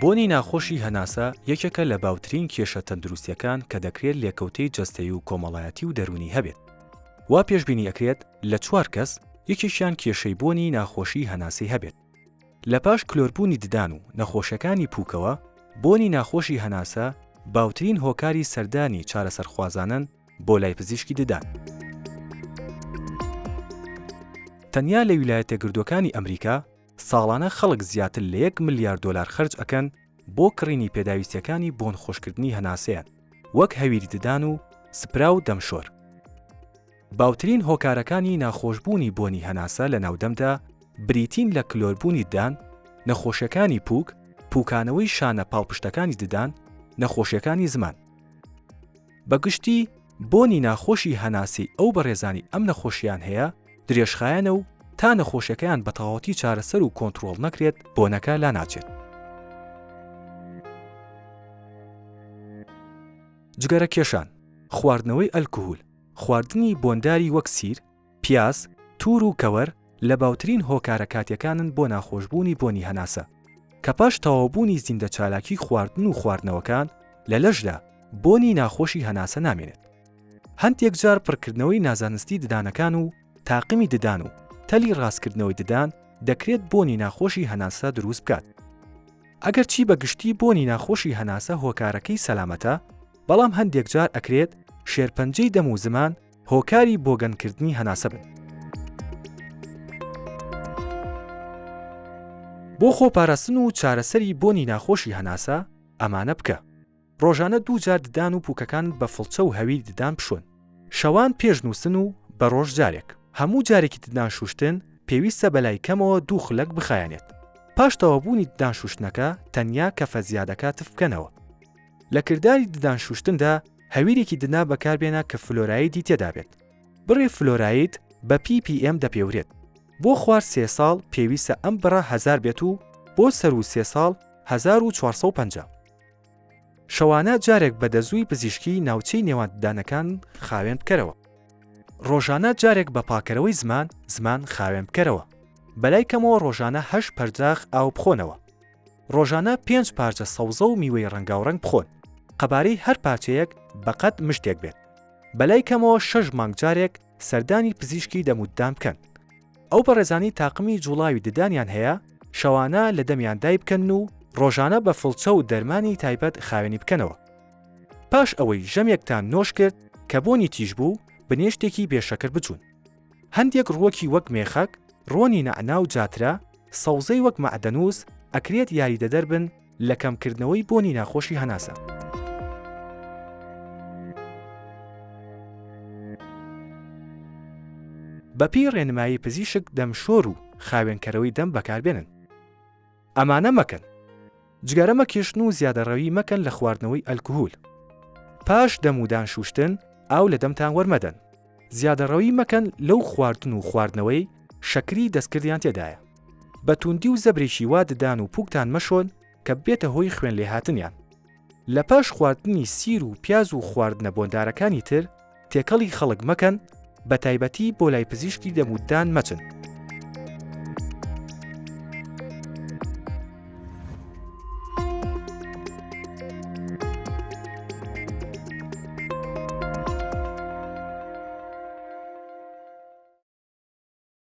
بۆنی ناخۆشی هەناسە یەکێکە لە باوترین کێشە تەندروستیەکان کە دەکرێت لێکەوتەی جەستەیی و کۆمەڵایەتی و دەرونی هەبێت. وا پێشبینی ئەکرێت لە 4 کەس یەکێکیان کێشەی بۆنی ناخۆشی هەناسی هەبێت. لە پاش کلۆربوونی ددان و نەخۆشیەکانی پووکەوە، بۆنی ناخۆشی هەناسە باوترین هۆکاری سەردانی چارەسەرخوازانن بۆ لای پزیشکی ددان. تەنیا لە ویلایەتە گردووەکانی ئەمریکا ساڵانە خەڵک زیاتر لە 1 ملیار دۆلار خرج ئەکەن بۆ کڕینی پێداویستیەکانی بۆن خۆشکردنی هەناسەیان، وەک هەویری ددان و سپرا و دەمشۆر. باوترین هۆکارەکانی ناخۆشبوونی بۆنی هەناسە لە ناودەمدا بریتین لە کلۆربوونی ددان، نەخۆشیەکانی پووک، پووکانەوەی شانە پاڵپشتەکانی ددان، نەخۆشیەکانی زمان. بەگشتی بۆنی ناخۆشی هەناسی ئەو بەڕێزانی ئەم نەخۆشیان هەیە درێژخایەنە و تا نەخۆشیەکەیان بە تەواوەتی چارەسەر و کۆنتڕۆڵ نەکرێت بۆنەکە لا ناچێت. جگەرە کێشان، خواردنەوەی ئەلکۆهۆل، خواردنی بۆنداری وەک سیر، پیاز، توور و کەوەر لە باوترین هۆکارە کاتیەکانن بۆ ناخۆشبوونی بۆنی هەناسە کە پاش تەواوبوونی زیندە چالاکی خواردن و خواردنەوەکان لە لەشدا بۆنی ناخۆشی هەناسە نامێنێت. هەندێک جار پڕکردنەوەی نازانستی ددانەکان و تاقیمی ددان و تەلی ڕاستکردنەوەی ددان دەکرێت بۆنی ناخۆشی هەناسە دروست بکات. ئەگەر چی بەگشتی بۆنی ناخۆشی هەناسە هۆکارەکەی سەلامەتە، بەڵام هەندێک جار ئەکرێت شێرپەنجەی دەم و زمان هۆکاری بۆگەنکردنی هەناسە بن. بۆ خۆپاراستن و چارەسەری بۆنی ناخۆشی هەناسە ئەمانە بکە: ڕۆژانە 2 جار ددان و پووکەکان بە فڵچە و هەوی ددان بشۆن. شەوان پێش نووسن و بە ڕۆژ جارێک. هەموو جارێکی ددان شوشتن پێویستە بەلای کەمەوە 2 خولەک بخایەنێت. پاش تەواوبوونی ددان شوشتنەکە تەنیا کەفە زیادەکە تف بکەنەوە. لە کردداری ددان شوشتندا هەویرێکی دنا بەکاربێنە کە فلۆرایدی تێدا بێت. بڕێ فلۆراید بە ppm دەپێورێت. بۆ خوار 3 ساڵ پێویستە ئەم بڕە 1000 بێت و بۆ سەر و 3 ساڵ 1450. شەوانە جارێک بە دەزووی پزیشکی ناوچەی نێوان ددانەکان خاوێن بکەرەوە. ڕۆژانە جارێک بە پاکەرەوەی زمان خاوێن بکەرەوە. بەلای کەمەوە ڕۆژانە 8 پەرداخ ئاو بخۆنەوە. ڕۆژانە 5 پارچە سەوزە و میوەی ڕەنگاوڕەنگ بخۆن. قەبارەی هەر پارچەیەک بەقەد مشتێک بێت. بەلای کەمەوە 6 مانگ جارێک سەردانی پزیشکی دەموددان بکەن. ئەو بەڕێزانی تاقمی جوڵاوی ددانیان هەیە شەوانە لە دەمیان دای بکەن و ڕۆژانە بە فڵچە و دەرمانی تایبەت خاوێنی بکەنەوە. پاش ئەوەی ژەمێکتان نۆش کرد کە بۆنی تیژ بوو بنێشتێکی بێشەکر بچوون. هەندێک ڕووەکی وەک مێخەک، ڕۆنی نەعنا و جاترا، سەوزەی وەک مەعدەنووس ئەکرێت یاریدەدەر بن لە کەمکردنەوەی بۆنی ناخۆشی هەناسە. بەپی ڕێنمایی پزیشک دەمشۆر و خاوێنکەرەوەی دەم بەکاربێنن. ئەمانە مەکەن. جگەرە مەکێشن و زیادەڕەوی مەکەن لە خواردنەوەی ئەلکۆهۆل. پاش دەمودان شوشتن ئاو لە دەمتان وەرمەدەن. زیادەڕەوی مەکەن لەو خواردن و خواردنەوەی شەکری دەستکردیان تێدایە. بە توندی و زەبرێکی وا ددان و پووکتان مەشۆن کە بێتە هۆی خوێن لێهاتنیان. لە پاش خواردنی سیر و پیاز و خواردنە بۆندارەکانی تر تێکەڵی خەڵک مەکەن، بە تایبەتی بۆ لای پزیشکی دەموددان مەچن.